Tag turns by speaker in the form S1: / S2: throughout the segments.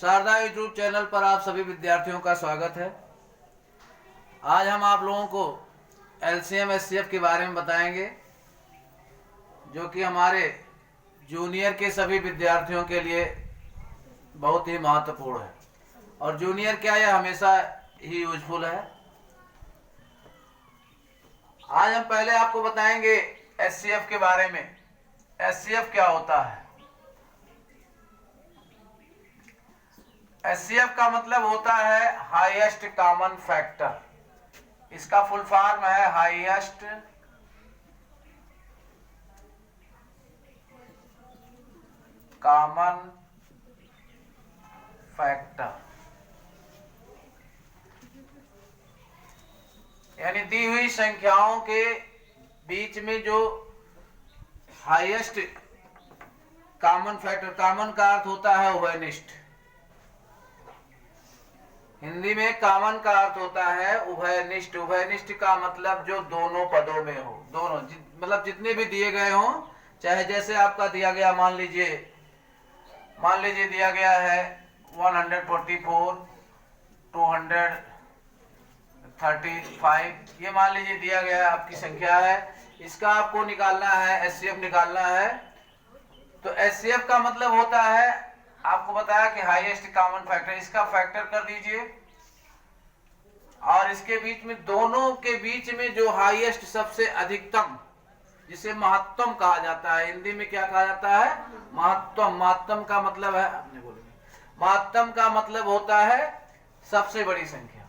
S1: Sharda YouTube channel पर आप सभी विद्यार्थियों का स्वागत है। आज हम आप लोगों को एलसीएम एचसीएफ के बारे में बताएंगे, जो कि हमारे जूनियर के सभी विद्यार्थियों के लिए बहुत ही महत्वपूर्ण है। और जूनियर क्या, यह हमेशा ही यूजफुल है। आज हम पहले आपको बताएंगे एचसीएफ के बारे में। एचसीएफ क्या होता है? एचसीएफ का मतलब होता है हाईएस्ट कॉमन फैक्टर। इसका फुल फॉर्म है हाईएस्ट कॉमन फैक्टर, यानी दी हुई संख्याओं के बीच में जो हाईएस्ट कॉमन फैक्टर, कॉमन का अर्थ होता है उभयनिष्ठ। हिंदी में कॉमन का अर्थ होता है उभयनिष्ठ। उभयनिष्ठ का मतलब जो दोनों पदों में हो, दोनों मतलब जितने भी दिए गए हों, चाहे जैसे आपका दिया गया, मान लीजिए दिया गया है 144, 235, ये मान लीजिए दिया गया आपकी संख्या है। इसका आपको निकालना है, एचसीएफ निकालना है। तो एचसीएफ का मतलब होता है, आपको बताया कि हाईएस्ट कॉमन फैक्टर, इसका फैक्टर कर दीजिए और इसके बीच में, दोनों के बीच में जो हाईएस्ट, सबसे अधिकतम, जिसे महत्तम कहा जाता है। हिंदी में क्या कहा जाता है? महत्तम। महत्तम का मतलब है, आपने बोले, महत्तम का मतलब होता है सबसे बड़ी संख्या।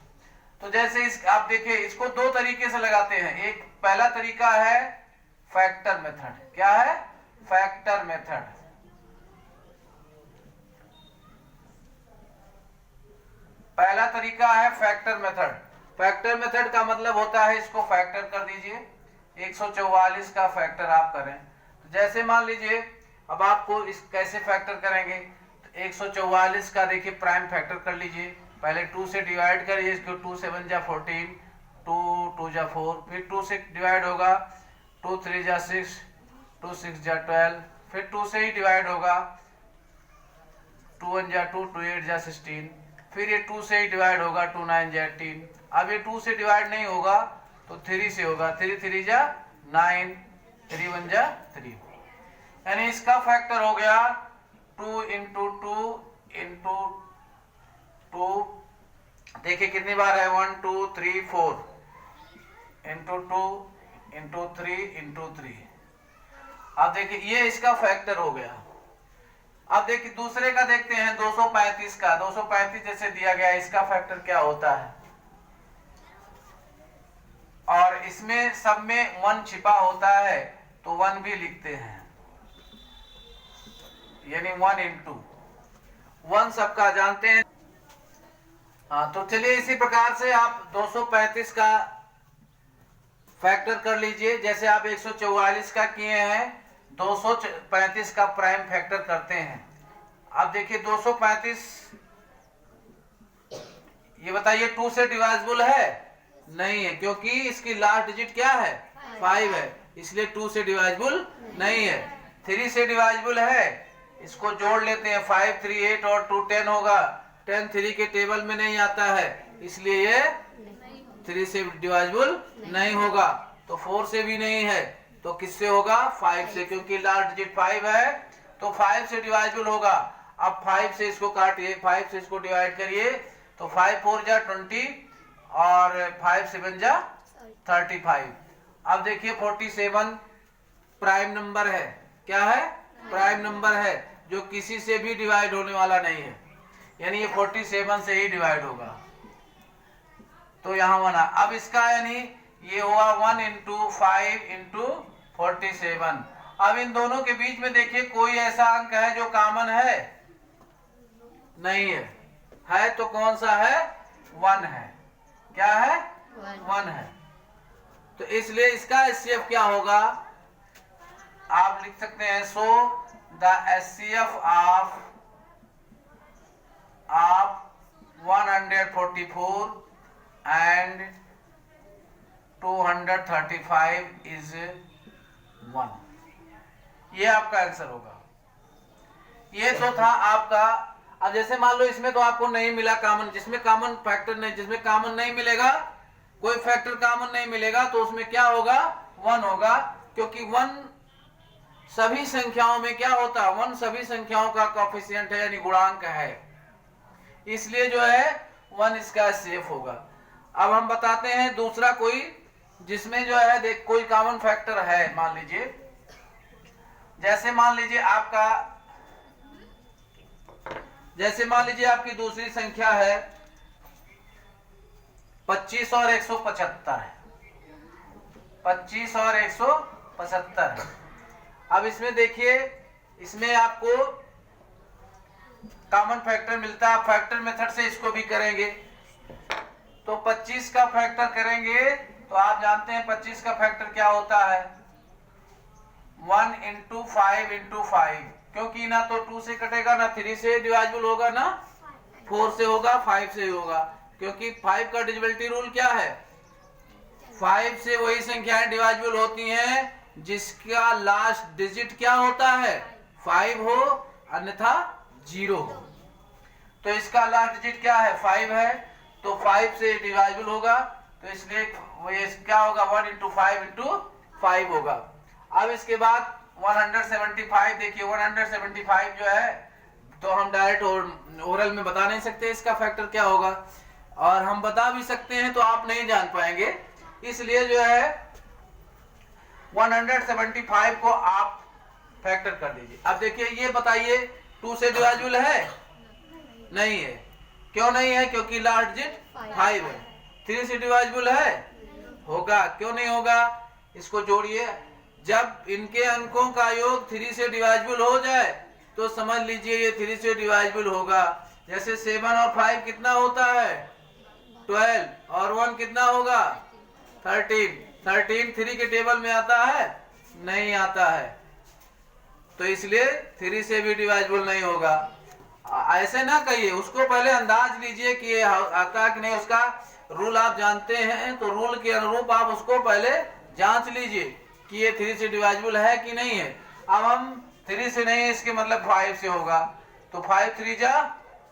S1: तो जैसे आप देखिए, इसको दो तरीके से लगाते हैं। एक पहला तरीका है फैक्टर मेथड। क्या है? Factor method. पहला तरीका है फैक्टर मेथड। फैक्टर मेथड का मतलब होता है, इसको फैक्टर कर दीजिए। 144 का फैक्टर आप करें, तो जैसे मान लीजिए, अब आपको इस कैसे फैक्टर करेंगे, तो 144 का देखिए प्राइम फैक्टर कर लीजिए। पहले 2 से डिवाइड करिए इसको, 2 7 जा 14, 2 2 जा 4, फिर 2 से डिवाइड होगा, 2 3 जा 6, 2 6 जा 12, फिर 2 से ही डिवाइड होगा, 2 1 जा 2, 2 8 जा 16, फिर ये 2 से ही डिवाइड होगा, 2 9 जा 18। अब ये 2 से डिवाइड नहीं होगा तो 3 से होगा, 3 3 जा 9, 3 1 जा 3। यानी इसका फैक्टर हो गया 2 इंटू 2 इंटू 2। देखिए कितनी बार है, 1 2 3 4 इंटू 2 इंटू 3 इंटू 3। अब देखिए ये इसका फैक्टर हो गया। अब देखिए दूसरे का देखते हैं, 235 का। 235 जैसे दिया गया, इसका फैक्टर क्या होता है? और इसमें सब में 1 छिपा होता है, तो 1 भी लिखते हैं, यानी 1 इंटू 1 सबका जानते हैं। हाँ, तो चलिए इसी प्रकार से आप 235 का फैक्टर कर लीजिए। जैसे आप 144 का किए हैं, 235 का प्राइम फैक्टर करते हैं। अब देखिए 235, ये बताइए 2 से डिवाइजिबल है? नहीं है, क्योंकि इसकी लास्ट डिजिट क्या है? 5 है, इसलिए 2 से डिवाइजिबल नहीं है। 3 से डिवाइजिबल है, इसको जोड़ लेते हैं, 5 3 8 और 2 10 होगा। 10 3 के टेबल में नहीं आता है, इसलिए ये 3 से डिवाइजिबल नहीं होगा। तो 4 से भी नहीं है, तो किससे होगा? 5 से, क्योंकि लास्ट डिजिट 5 है, तो 5 से डिवाइजिबल होगा। अब 5 से इसको काटिए, 5 से इसको डिवाइड करिए, तो 5 4 जा 20 और 5 7 जा 35। अब देखिए 47 प्राइम नंबर है। क्या है? प्राइम नंबर है, जो किसी से भी डिवाइड होने वाला नहीं है, यानी ये 47 से ही डिवाइड होगा। तो यहाँ 1 है। अब इसका यानी ये हुआ 1 इंटू 5 इंटू 47। अब इन दोनों के बीच में देखिए कोई ऐसा अंक है जो कॉमन है? नहीं है तो कौन सा है? 1 है। क्या है? 1 है। तो इसलिए इसका एचसीएफ क्या होगा? आप लिख सकते हैं, so the HCF of 144 and 235 is 1। ये आपका आंसर होगा। ये तो था आपका अब जैसे मान लो इसमें तो आपको नहीं मिला कॉमन, जिसमें कॉमन फैक्टर नहीं, जिसमें कॉमन नहीं मिलेगा, कोई फैक्टर कॉमन नहीं मिलेगा, तो उसमें क्या होगा, 1 होगा, क्योंकि 1 सभी संख्याओं में क्या होता है, 1 सभी संख्याओं का कोएफिशिएंट है, यानी गुणांक है, इसलिए जो है 1 इसका सेफ होगा। अब हम बताते हैं दूसरा कोई जिसमें जो है देख कोई कॉमन फैक्टर है। मान लीजिए, जैसे मान लीजिए आपकी दूसरी संख्या है 25 और 175 है, 25 और 175 है। अब इसमें देखिए, इसमें आपको कॉमन फैक्टर मिलता है, फैक्टर मेथड से इसको भी करेंगे, तो 25 का फैक्टर करेंगे तो आप जानते हैं 25 का फैक्टर क्या होता है, 1 इंटू 5 इंटू 5, क्योंकि ना तो 2 से कटेगा, ना 3 से डिवाइजिबल होगा, ना 4 से होगा, 5 से होगा, क्योंकि 5 का डिविजिबिलिटी रूल क्या है, 5 से वही संख्याएं डिवाइजिबल होती हैं जिसका लास्ट डिजिट क्या होता है, 5 हो, अन्यथा 0 हो। तो इसका लास्ट डिजिट क्या है, 5 है, तो 5 से डिवाइजिबल होगा, तो इसलिए ये क्या होगा, 1 इंटू 5 इंटू 5 होगा। अब इसके बाद 175, देखिए 175 जो है, तो हम डायरेक्ट ओरल में बता नहीं सकते इसका फैक्टर क्या होगा, और हम बता भी सकते हैं तो आप नहीं जान पाएंगे, इसलिए जो है 175 को आप फैक्टर कर दीजिए। अब देखिए, ये बताइए 2 से डिवाइजिबल है, नहीं है, क्यों नहीं है, क्योंकि लास्ट डिजिट 5 है। 3 से डिवाइजिबल है, होगा, क्यों नहीं होगा, इसको जोड़िए, जब इनके अंकों का योग 3 से डिवाइजिबल हो जाए तो समझ लीजिए ये 3 से डिवाइजिबल होगा। जैसे 7 और 5 कितना होता है, 12, और 1 कितना होगा, 13। 13 3 के टेबल में आता है, नहीं आता है, तो इसलिए 3 से भी डिवाइजिबल नहीं होगा। ऐसे ना कहिए, उसको पहले अंदाज लीजिए कि ये आता कि नहीं, उसका रूल आप जानते हैं, तो रूल के अनुरूप आप उसको पहले जांच लीजिए कि ये 3 से डिवाइजिबल है कि नहीं है। अब हम 3 से नहीं, इसके मतलब 5 से होगा, तो 5 3 जा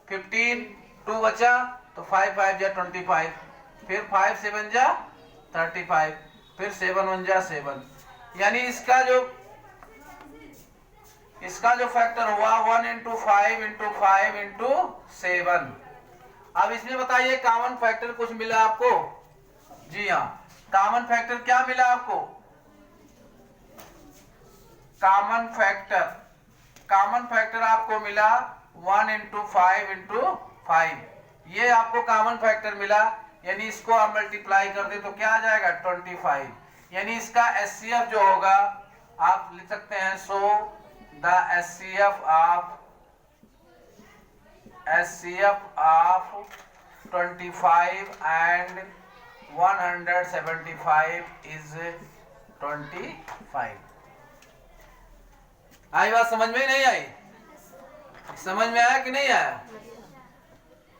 S1: 15, 2 बचा, तो 5 5 जा 25, फिर 5 7 जा 35, फिर 7 1 जा 7, यानी इसका जो फैक्टर हुआ 1 इंटू 5 इंटू 5 इंटू 7। अब इसमें बताइए कॉमन फैक्टर कुछ मिला आपको, जी हाँ, कॉमन फैक्टर क्या मिला आपको, कॉमन फैक्टर आपको मिला 1 इंटू 5 इंटू 5, ये आपको कॉमन फैक्टर मिला, यानी इसको आप मल्टीप्लाई कर दे तो क्या आ जाएगा, 25, यानी इसका एचसीएफ जो होगा आप लिख सकते हैं, सो the HCF of 25 and 175 is 25। आई बात समझ में नहीं आई, समझ में आया कि नहीं आया।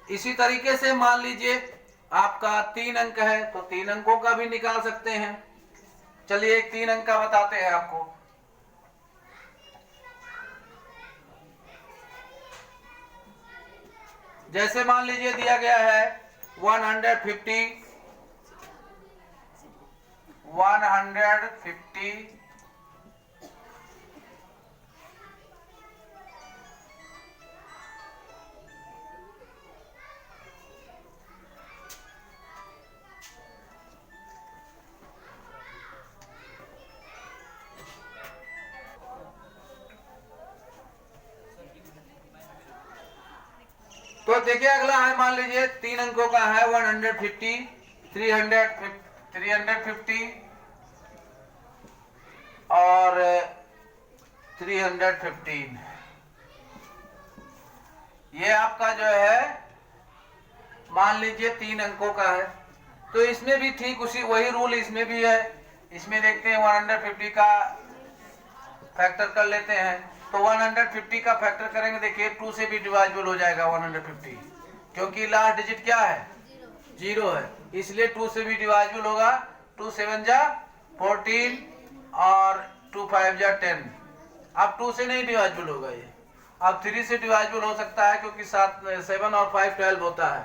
S1: इसी तरीके से मान लीजिए आपका 3 अंक है, तो 3 अंकों का भी निकाल सकते हैं। चलिए एक 3 अंक का बताते हैं आपको। जैसे मान लीजिए दिया गया है 150 तो देखिए अगला है, मान लीजिए 3 अंकों का है 150, 350 और 315। ये आपका जो है मान लीजिए 3 अंकों का है, तो इसमें भी ठीक वही रूल इसमें भी है। इसमें देखते हैं 150 का फैक्टर कर लेते हैं, तो 150 का फैक्टर करेंगे, देखिए 2 से भी डिवाइजिबल हो जाएगा 150, क्योंकि लास्ट डिजिट क्या है, 0 है, इसलिए 2 से भी डिवाइजिबल होगा। 2 7 जा 14 और 2 5 जा 10। अब 2 से नहीं डिवाइजिबल होगा ये, अब 3 से डिवाइजिबल हो सकता है क्योंकि 7 और 5 12 होता है,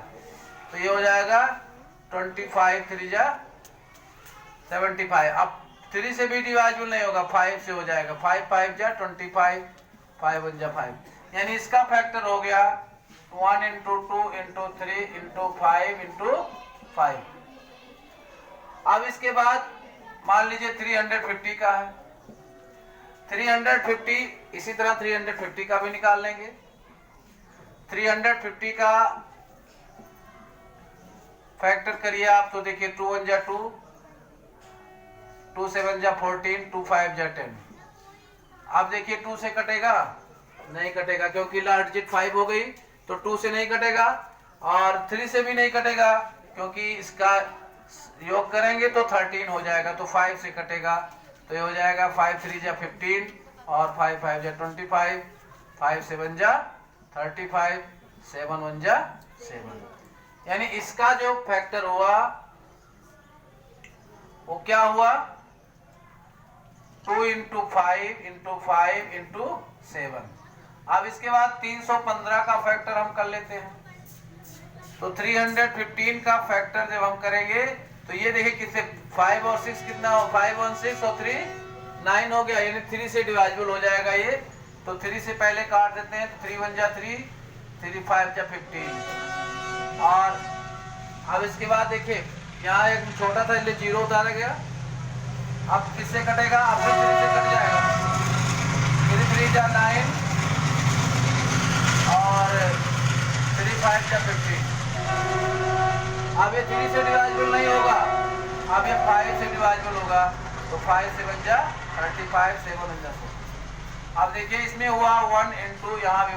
S1: तो ये हो जाएगा 25 3 जा 75। अब 3 से भी डिवाइजिबल नहीं होगा, 5 से हो जाएगा, 5 5 जा 25, 5 1 जा 5, यानी इसका फैक्टर हो गया 1 इंटू 2 इंटू 3 इंटू 5 इंटू 5। अब इसके बाद मान लीजिए 350 का है, 350 इसी तरह 350 का भी निकाल लेंगे। 350 का फैक्टर करिए आप तो देखिए 2 1 जा 2, 2 7 जा 14, 2 5 जा 10। अब देखिए 2 से कटेगा नहीं कटेगा क्योंकि लास्ट डिजिट 5 हो गई, तो 2 से नहीं कटेगा और 3 से भी नहीं कटेगा क्योंकि इसका योग करेंगे तो 13 हो जाएगा, तो 5 से कटेगा, तो ये हो जाएगा 5 3 जा 15 और 5 5 जा 25, 5 7 जा 35, 7 1 जा 7। यानी इसका जो फैक्टर हुआ वो क्या हुआ 2 इंटू 5 इंटू 5 इंटू 7। अब इसके बाद 315 का फैक्टर हम कर लेते हैं, तो 315 का फैक्टर जब हम करेंगे तो ये देखिए किससे 5 और 6 कितना हो, 5 1 6 और 3 9 हो गया, यानी 3 से डिवाइजिबल हो जाएगा ये, तो 3 से पहले काट देते हैं, 3 1 जा 3, 3 5 जा 15। और अब इसके बाद देखिए यहाँ एक छोटा था इसलिए 0 उतारा गया, अब किससे कटेगा, अब 3 से कट जाएगा, 3 3 जा 9 और 3 5 जा 15। अब ये 3 से डिवाइजिबल नहीं होगा, अब ये 5 से डिवाइजिबल होगा, तो 5 7 जा 35, 7 1 जा 7। अब देखिए इसमें हुआ 1 इंटू, यहाँ भी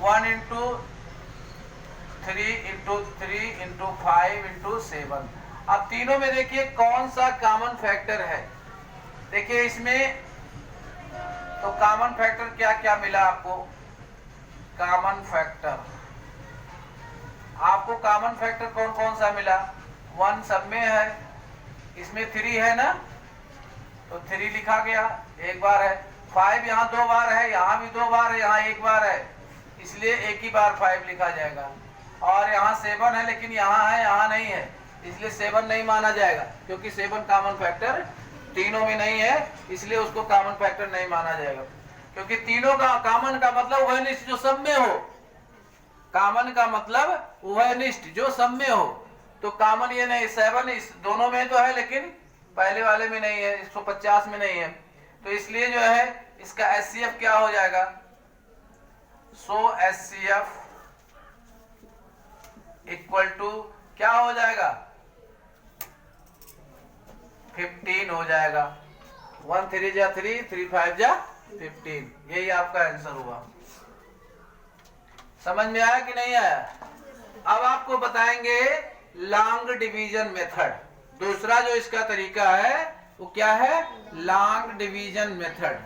S1: 1 इंटू 3 इंटू 3 इंटू 5 इंटू 7। अब तीनों में देखिए कौन सा कॉमन फैक्टर है, देखिए इसमें तो कॉमन फैक्टर क्या क्या मिला आपको, कॉमन फैक्टर आपको कॉमन फैक्टर कौन कौन सा मिला, 1 सब में है, इसमें 3 है ना, तो 3 लिखा गया एक बार है, 5 यहाँ 2 बार है, यहाँ भी 2 बार है, यहाँ 1 बार है, इसलिए एक ही बार 5 लिखा जाएगा। और यहाँ 7 है लेकिन यहाँ है यहाँ नहीं है, इसलिए 7 नहीं माना जाएगा क्योंकि 7 कॉमन फैक्टर तीनों में नहीं है, इसलिए उसको कॉमन फैक्टर नहीं माना जाएगा। क्योंकि तीनों का कॉमन का मतलब वह निष्ठ जो सब में हो, कॉमन का मतलब वह निष्ठ जो सब में हो, तो कॉमन ये नहीं, 7 इस दोनों में तो है लेकिन पहले वाले में नहीं है, 150 में नहीं है, तो इसलिए जो है इसका HCF क्या हो जाएगा, सो HCF इक्वल टू क्या हो जाएगा 15 हो जाएगा, 1 3 जा 3, 3 5 जा 15, यही आपका आंसर हुआ। समझ में आया कि नहीं आया? अब आपको बताएंगे लॉन्ग डिवीजन मेथड, दूसरा जो इसका तरीका है वो क्या है, लॉन्ग डिवीजन मेथड।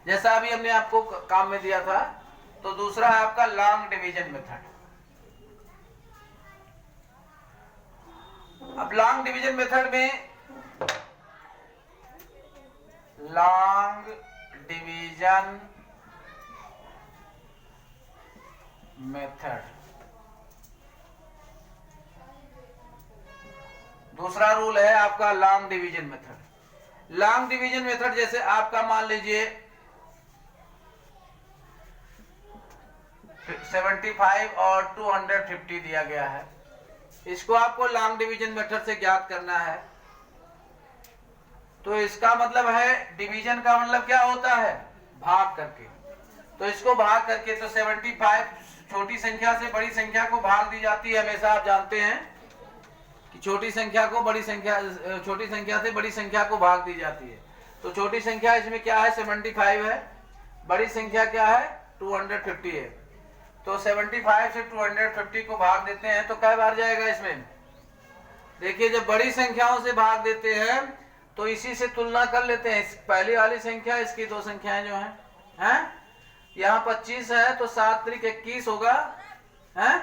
S1: जैसा अभी हमने आपको काम में दिया था, तो दूसरा है आपका लॉन्ग डिवीजन मेथड। अब लॉन्ग डिवीजन मेथड में लॉन्ग डिवीजन मेथड दूसरा रूल है आपका long division method. Long division method जैसे आपका मान लीजिए 75 और 250 दिया गया है, इसको आपको लॉन्ग डिवीजन मेथड से ज्ञात करना है। तो इसका मतलब है डिवीजन का मतलब क्या होता है, भाग करके। तो इसको भाग करके, तो 75 छोटी संख्या से बड़ी संख्या को भाग दी जाती है, हमेशा आप जानते हैं कि छोटी संख्या को बड़ी संख्या, छोटी संख्या से बड़ी संख्या को भाग दी जाती है। तो छोटी संख्या इसमें क्या है 75 है, बड़ी संख्या क्या है 250 है। तो 75 से 250 को भाग देते हैं तो क्या बार जाएगा इसमें, देखिए जब बड़ी संख्याओं से भाग देते हैं तो इसी से तुलना कर लेते हैं, पहली वाली संख्या इसकी दो संख्याएं जो हैं यहाँ 25 है तो 7 त्रिक 21 होगा, हैं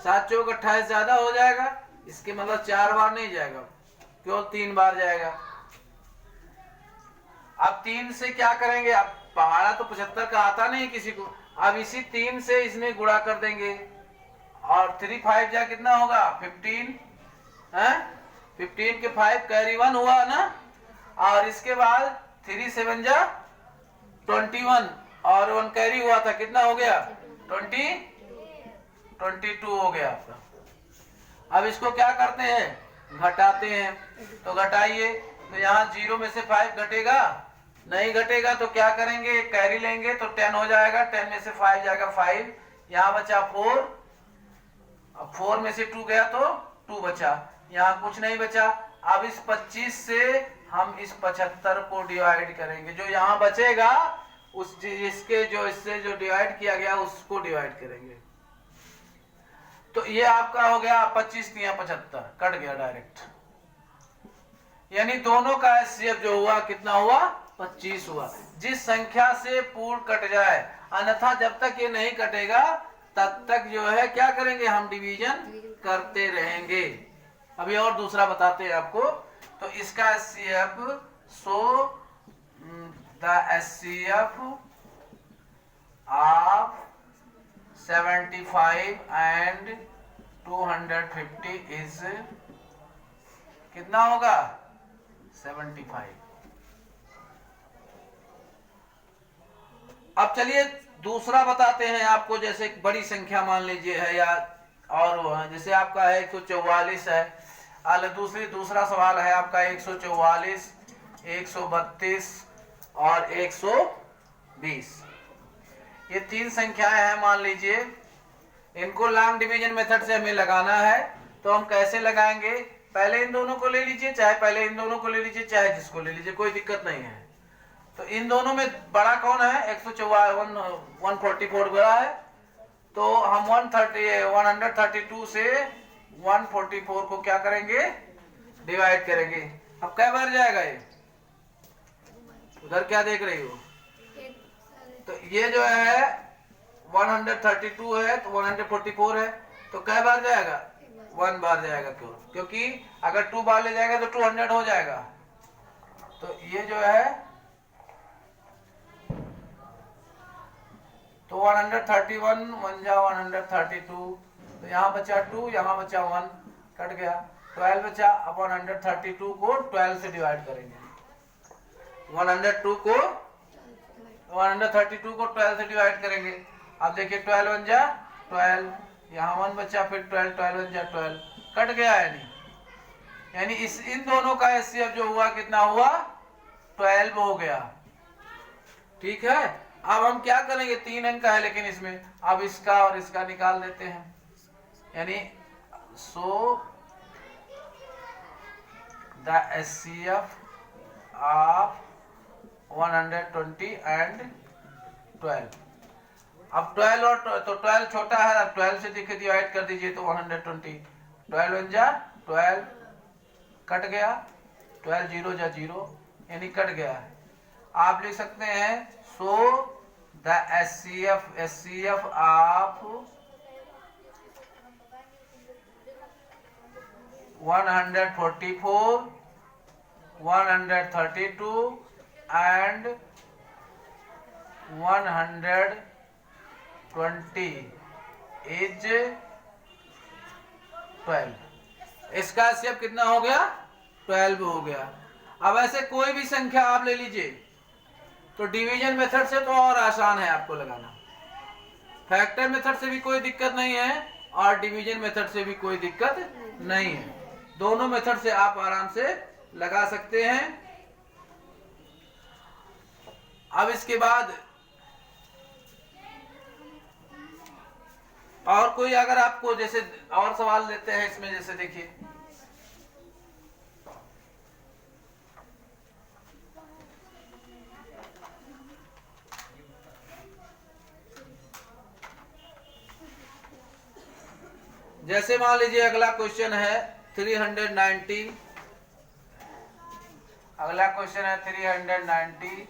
S1: 7 चौक 28 ज्यादा हो जाएगा, इसके मतलब 4 बार नहीं जाएगा, केवल 3 बार जाएगा। अब 3 से क्या करेंगे, अब पहाड़ा तो 75 का आता नहीं किसी को, अब इसी 3 से इसमें गुणा कर देंगे और 3 5 जा कितना होगा 15 है, 15 के 5 कैरी 1 हुआ ना, और इसके बाद 3 7 जा 21 और 1 कैरी हुआ था, कितना हो गया 22 हो गया आपका। अब इसको क्या करते हैं, घटाते हैं, तो घटाइए, तो यहाँ 0 में से 5 घटेगा नहीं, घटेगा तो क्या करेंगे, कैरी लेंगे तो 10 हो जाएगा, 10 में से 5 जाएगा 5, यहाँ बचा 4, अब 4 में से 2 गया तो 2 बचा, यहाँ कुछ नहीं बचा। अब इस 25 से हम इस 75 को डिवाइड करेंगे, जो यहाँ बचेगा उस जिसके जो इससे जो डिवाइड किया गया उसको डिवाइड करेंगे, तो ये आपका हो गया 25 या 75 कट गया डायरेक्ट, यानी दोनों का एचसीएफ जो हुआ कितना हुआ 25 हुआ। जिस संख्या से पूर्ण कट जाए, अन्यथा जब तक ये नहीं कटेगा तब तक जो है क्या करेंगे, हम डिवीजन करते रहेंगे। अभी और दूसरा बताते हैं आपको, तो इसका HCF, so the HCF of 75 and 250 is कितना होगा 75। अब चलिए दूसरा बताते हैं आपको, जैसे एक बड़ी संख्या मान लीजिए है या और जैसे आपका है 144 है, दूसरा सवाल है आपका 144, 132 और 120। ये 3 संख्याएं हैं मान लीजिए, इनको लॉन्ग डिवीजन मेथड से हमें लगाना है, तो हम कैसे लगाएंगे, पहले इन दोनों को ले लीजिए, चाहे पहले इन दोनों को ले लीजिए, चाहे जिसको ले लीजिए, कोई दिक्कत नहीं है। तो इन दोनों में बड़ा कौन है, 144 बड़ा है, तो हम 132 से 144 को क्या करेंगे, डिवाइड करेंगे। अब कै बार जाएगा ये, उधर क्या देख रही हो, तो ये जो है 132 है तो 144 है, तो कै बार जाएगा 1 बार जाएगा, क्योंकि अगर 2 बार ले जाएगा तो 200 हो जाएगा। तो ये जो है तो 131 1 जा 132, तो यहाँ बचा 2, यहाँ बचा 1, कट गया, 12 बचा। अब 132 को 12 से डिवाइड करेंगे, 132 को 12 से डिवाइड करेंगे। अब देखिए 12 1 जा 12, यहाँ 1 बचा, फिर 12 1 जा 12, कट गया। यानी इन दोनों का एचसीएफ जो हुआ कितना हुआ 12 हो गया, ठीक है। अब हम क्या करेंगे, 3 अंक का है लेकिन इसमें, अब इसका और इसका निकाल देते हैं, यानी so the HCF of 120 and 12। अब 12 और तो 12 छोटा है, अब 12 से दिखे डिवाइड कर दीजिए तो 120, 12 1 जा 12, कट गया, 12 0 जा 0, यानी कट गया है। आप लिख सकते हैं so the HCF of 144, 132 and 120 is 12। इसका एचसीएफ कितना हो गया 12 हो गया। अब ऐसे कोई भी संख्या आप ले लीजिए, तो डिवीजन मेथड से तो और आसान है आपको लगाना, फैक्टर मेथड से भी कोई दिक्कत नहीं है और डिवीजन मेथड से भी कोई दिक्कत नहीं है, दोनों मेथड से आप आराम से लगा सकते हैं। अब इसके बाद और कोई अगर आपको जैसे और सवाल लेते हैं इसमें, जैसे देखिए जैसे मान लीजिए अगला क्वेश्चन है 390, अगला क्वेश्चन है 390।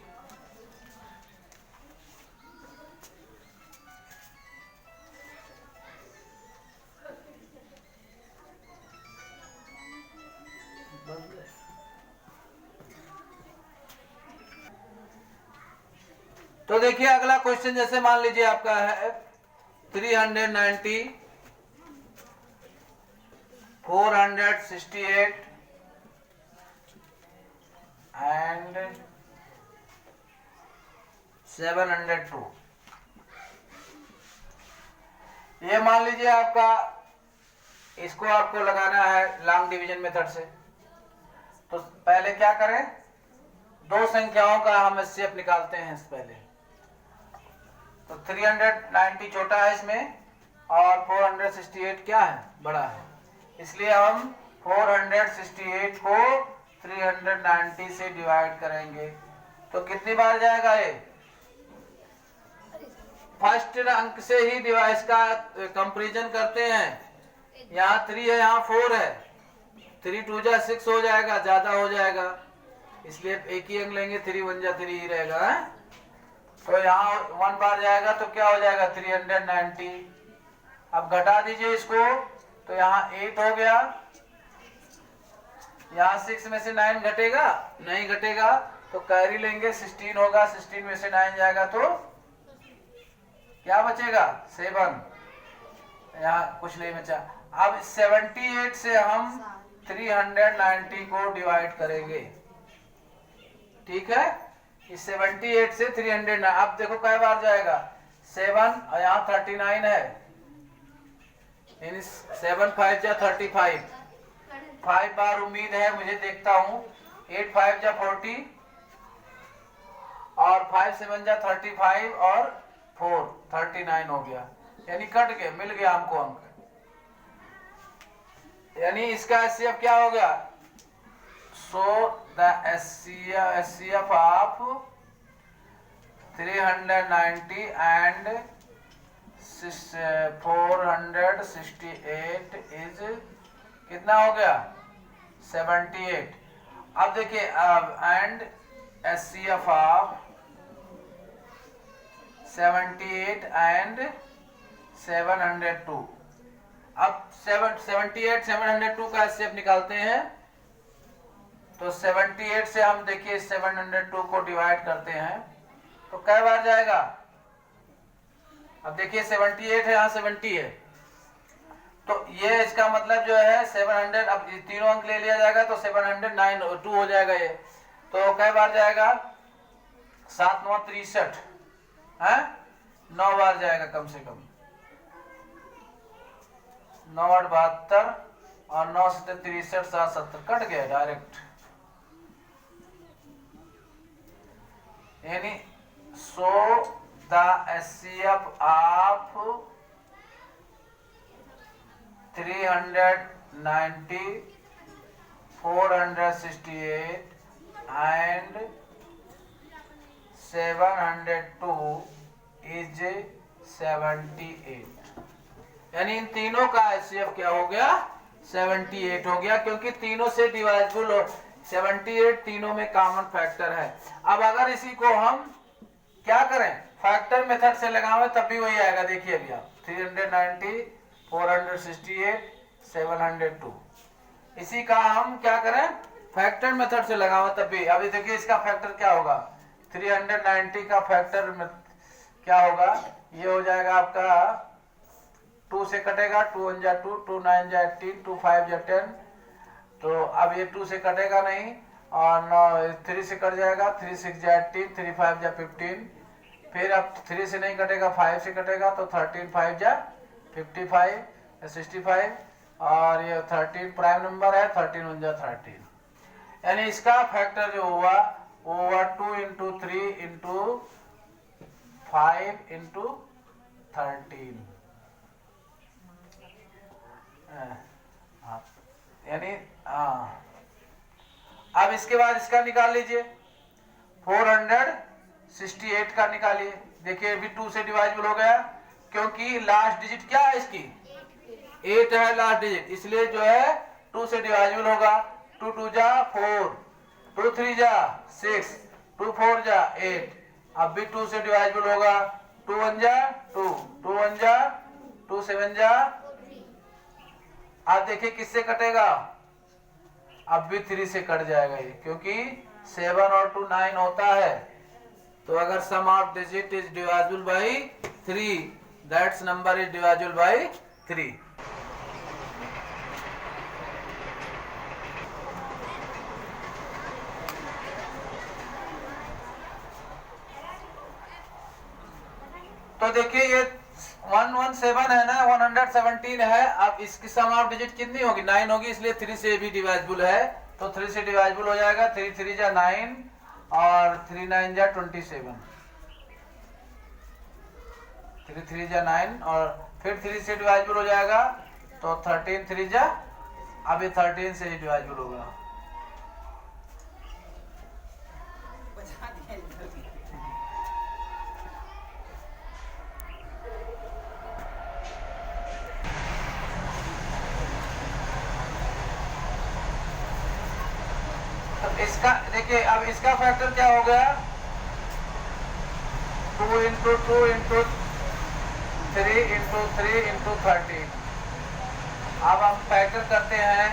S1: तो देखिए अगला क्वेश्चन, जैसे मान लीजिए आपका है 390, 468 एंड 702। ये मान लीजिए आपका, इसको आपको लगाना है लॉन्ग डिवीजन मेथड से। तो पहले क्या करें, दो संख्याओं का हम एचसीएफ निकालते हैं पहले। तो 390 छोटा है इसमें और 468 क्या है, बड़ा है, इसलिए हम 468 को 390 से डिवाइड करेंगे। तो कितनी बार जाएगा ये, फर्स्ट अंक से ही डिवाइस का कंपैरिजन करते हैं। यहाँ 3 है, यहाँ 4 है, 3 2 जा 6 हो जाएगा, ज्यादा हो जाएगा, इसलिए एक ही अंक लेंगे, 3 1 जा 3 ही रहेगा है? तो यहाँ 1 बार जाएगा तो क्या हो जाएगा 390। अब घटा दीजिए इसको, तो यहाँ 8 हो गया, यहाँ 6 में से 9 घटेगा, नहीं घटेगा तो कैरी लेंगे, 16 होगा, 16 में से 9 जाएगा तो क्या बचेगा 7, यहाँ कुछ नहीं बचा। अब 78 से हम 390 को डिवाइड करेंगे, ठीक है, इस 78 से 300। अब देखो कई बार जाएगा, 7 और यहाँ 39 है, 7 5 जा 35, 5 बार उम्मीद है मुझे, देखता हूँ, 8 5 जा 40 और 5 7 जा 35 और 4 39 हो गया, यानी कट गए, मिल गया हमको अंक। यानी इसका एचसीएफ क्या हो गया, so the HCF of 390 and 468 is कितना हो गया 78। अब देखिए एंड एचसीएफ ऑफ 78 एंड 702। अब 78 702 का एचसीएफ निकालते हैं। तो 78 से हम देखिए 702 को डिवाइड करते हैं तो कै बार जाएगा। अब देखिए 78 है, यहाँ 70 है, तो ये इसका मतलब जो है 700, अब तीनों अंक ले लिया जाएगा तो 709 हो जाएगा ये। तो कै बार जाएगा, 7 9 63 है, 9 बार जाएगा कम से कम, 9 8 72 और 9 से 63 7 70 कट गया डायरेक्ट। यानी so the HCF of 390 468 and 702 is 78। यानी इन तीनों का एचसीएफ क्या हो गया 78 हो गया, क्योंकि तीनों से डिवाइजिबल हो 78, तीनों में कॉमन फैक्टर है। अब अगर इसी को हम क्या करें, फैक्टर मेथड से लगावे तब भी वही आएगा। देखिए अभी आप 390 468 702, इसी का हम क्या करें फैक्टर मेथड से लगावे तब भी। अभी देखिए इसका फैक्टर क्या होगा, 390 का फैक्टर क्या होगा, ये हो जाएगा आपका 2 से कटेगा, 2 1 जा 2, 2 9 जा 18, 2 5 जा 10, तो अब ये 2 से कटेगा नहीं, और 3 से कट जाएगा, 3 6 जा 18, 3 5 जा 15, फिर अब 3 से नहीं कटेगा, 5 से कटेगा तो 13 5 जा 55 65, और ये 13 प्राइम नंबर है, 13 1 जा 13। यानी इसका फैक्टर जो हुआ वो हुआ 2 इंटू 3 इंटू 5 इंटू 13। यानी अब इसके बाद इसका निकाल लीजिए, 468 का निकालिए। देखिए अभी 2 से डिवाइजिबल हो गया, क्योंकि लास्ट डिजिट क्या है इसकी 8 है लास्ट डिजिट, इसलिए जो है 2 से डिवाइजिबल होगा। 2 2 जा 4, 2 3 जा 6, 2 4 जा 8, अब भी 2 से डिवाइजिबल होगा। 2 1 जा 2, 2 1 जा 2, 7 जा। आप देखिए किससे कटेगा, अब भी 3 से कट जाएगा ये, क्योंकि 7 और 2 9 होता है, तो अगर sum of digit is divisible by 3, that's number is divisible by 3। तो देखिए ये 117 है ना, 117 है। अब इसकी सम ऑफ डिजिट कितनी होगी? 9 होगी, इसलिए 3 से भी डिवाइजिबल है, तो 3 से डिवाइजिबल हो जाएगा। 3 3 जा 9 और 3 9 जा 27, 3 3 जा 9 और फिर 3 से डिवाइजिबल हो जाएगा, तो 13 3 जा, अभी 13 से ही डिवाइजिबल होगा। इसका देखिए, अब इसका फैक्टर क्या हो गया? 2 इंटू 2 इंटू 3 इंटू 3 इंटू 13। अब हम फैक्टर करते हैं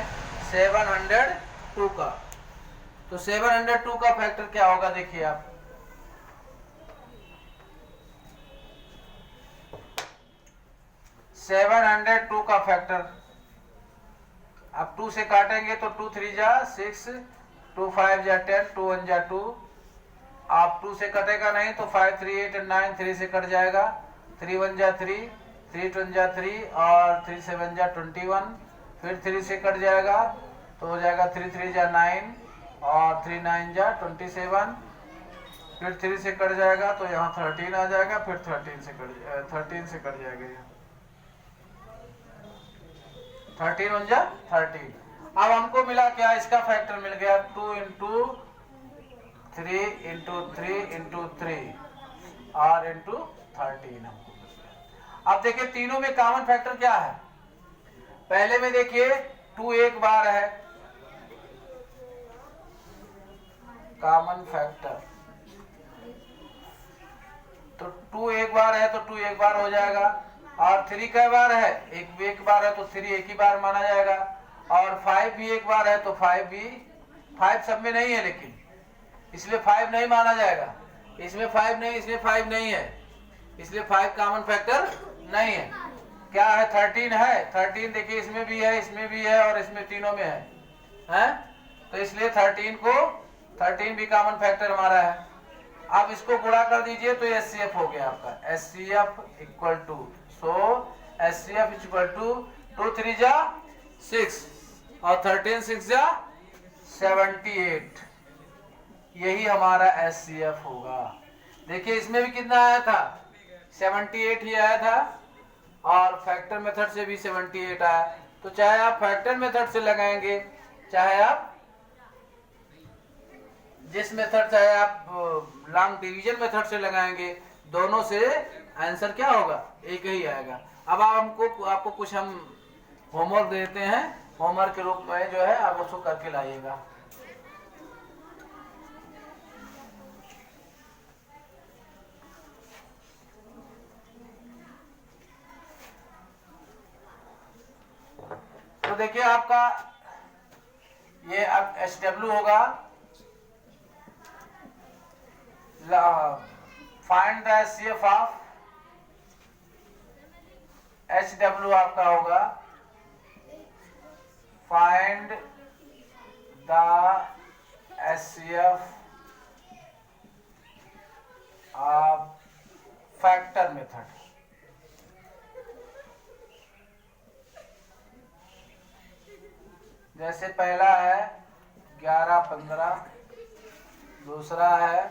S1: 702 का। तो 702 का फैक्टर क्या होगा? देखिए आप, सेवन 702 का फैक्टर, अब 2 से काटेंगे तो 2 3 जा 6, 2 5 जा 10, 2 1 जा 2। आप 2 से कटेगा नहीं तो 5 3 8 9, 3 से कट जाएगा। 3 1 जा 3, 3 2 जा 3 और 3 7 जा 21। फिर 3 से कट जाएगा तो हो जाएगा 3 3 जा 9 और 3 9 जा 27। फिर 3 से कट जाएगा तो यहाँ 13 आ जाएगा, फिर 13 से कट जाएगा, 13 1 जा 13। अब हमको मिला क्या? इसका फैक्टर मिल गया 2 इंटू 3 इंटू 3 इंटू 3 और इंटू 13। अब देखिए तीनों में कॉमन फैक्टर क्या है? पहले में देखिए 2 एक बार है, कॉमन फैक्टर, तो 2 एक बार है तो 2 एक बार हो जाएगा। और 3 कई बार है? एक बार है तो 3 एक ही बार माना जाएगा। और 5 भी एक बार है तो 5 सब में नहीं है, लेकिन इसलिए 5 नहीं माना जाएगा। इसमें 5 नहीं, इसलिए 5 नहीं है, इसलिए 5 कॉमन फैक्टर नहीं है। क्या है? 13 है। 13 देखिए इसमें भी है, इसमें भी है और इसमें तीनों में है? तो इसलिए 13 भी कॉमन फैक्टर हमारा है। अब इसको गुणा कर दीजिए तो एचसीएफ हो गया आपका। HCF equal to, so HCF equal to 2 3 जा 6 और 13 6 जा 78। यही हमारा एचसीएफ होगा। देखिए इसमें भी कितना आया था? 78 ही आया था और फैक्टर मेथड से भी 78 आया। तो चाहे आप फैक्टर मेथड से लगाएंगे, चाहे आप जिस मेथड, चाहे आप लॉन्ग डिवीजन मेथड से लगाएंगे, दोनों से आंसर क्या होगा? एक ही आएगा। अब आपको कुछ हम होमवर्क देते हैं, होमवर्क के रूप में जो है आप उसको करके लाइएगा। तो देखिए आपका ये अब SW होगा, find the HCF of HW आपका होगा, find the HCF of factor method. जैसे पहला है 11 15, दूसरा है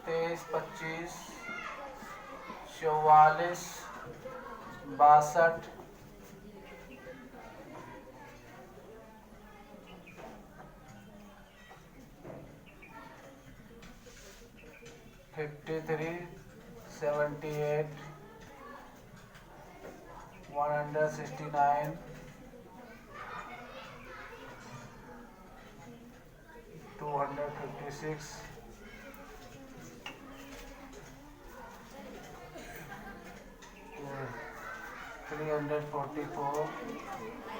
S1: 23 25, 44 62, 53 78, 169, 256, 344,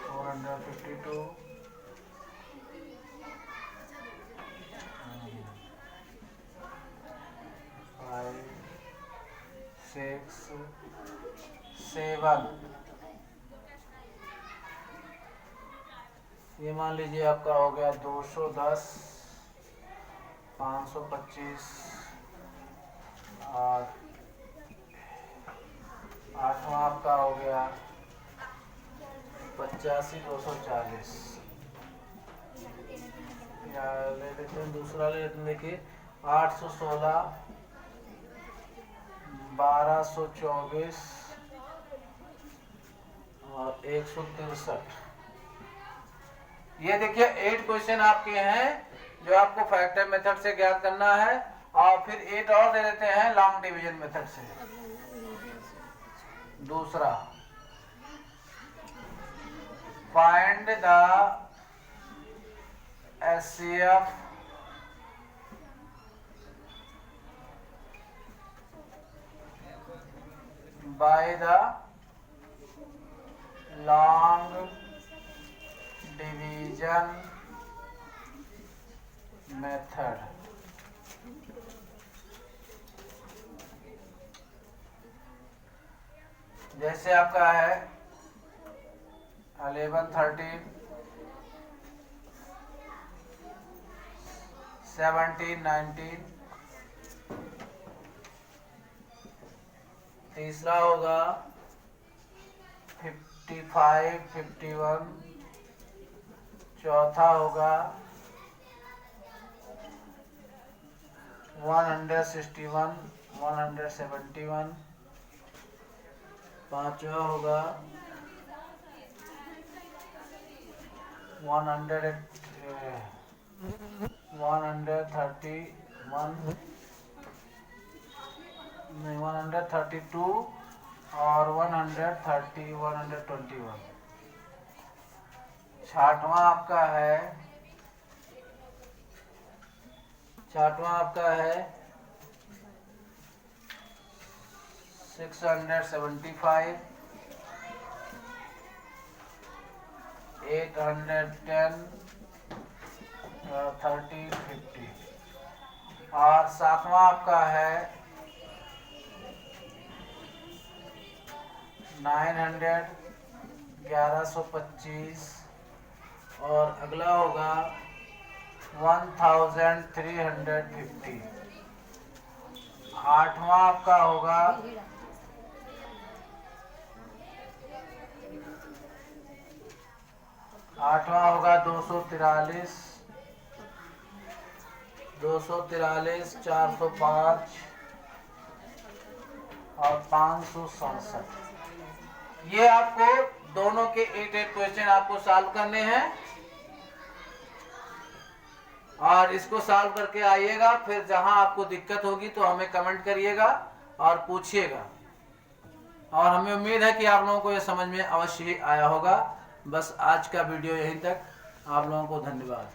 S1: 452, 5, 6 7, ये मान लीजिए आपका हो गया 210, 525 और 8वां आपका हो गया 85, 240। या ले लेते हैं दूसरा, ले लेते हैं, देखिए 816, 1224 और 163। ये देखिए 8 क्वेश्चन आपके हैं जो आपको फैक्टर मेथड से ज्ञात करना है, और फिर 8 और दे देते हैं लॉन्ग डिवीजन मेथड से। दूसरा, find the HCF by the long division method। जैसे आपका है 11, 13, 17, 19। तीसरा होगा 55, 51। चौथा होगा 161, 171। पांचवा होगा 132 और 121। छठवां आपका है 675, 810, 13, 50। और सातवां आपका है 900, 1125। और अगला होगा 1350। आठवां आपका होगा 243, 405 और 567। ये आपको दोनों के 8 क्वेश्चन आपको सॉल्व करने हैं, और इसको सॉल्व करके आइएगा। फिर जहां आपको दिक्कत होगी तो हमें कमेंट करिएगा और पूछिएगा। और हमें उम्मीद है कि आप लोगों को यह समझ में अवश्य आया होगा। बस आज का वीडियो यहीं तक। आप लोगों को धन्यवाद।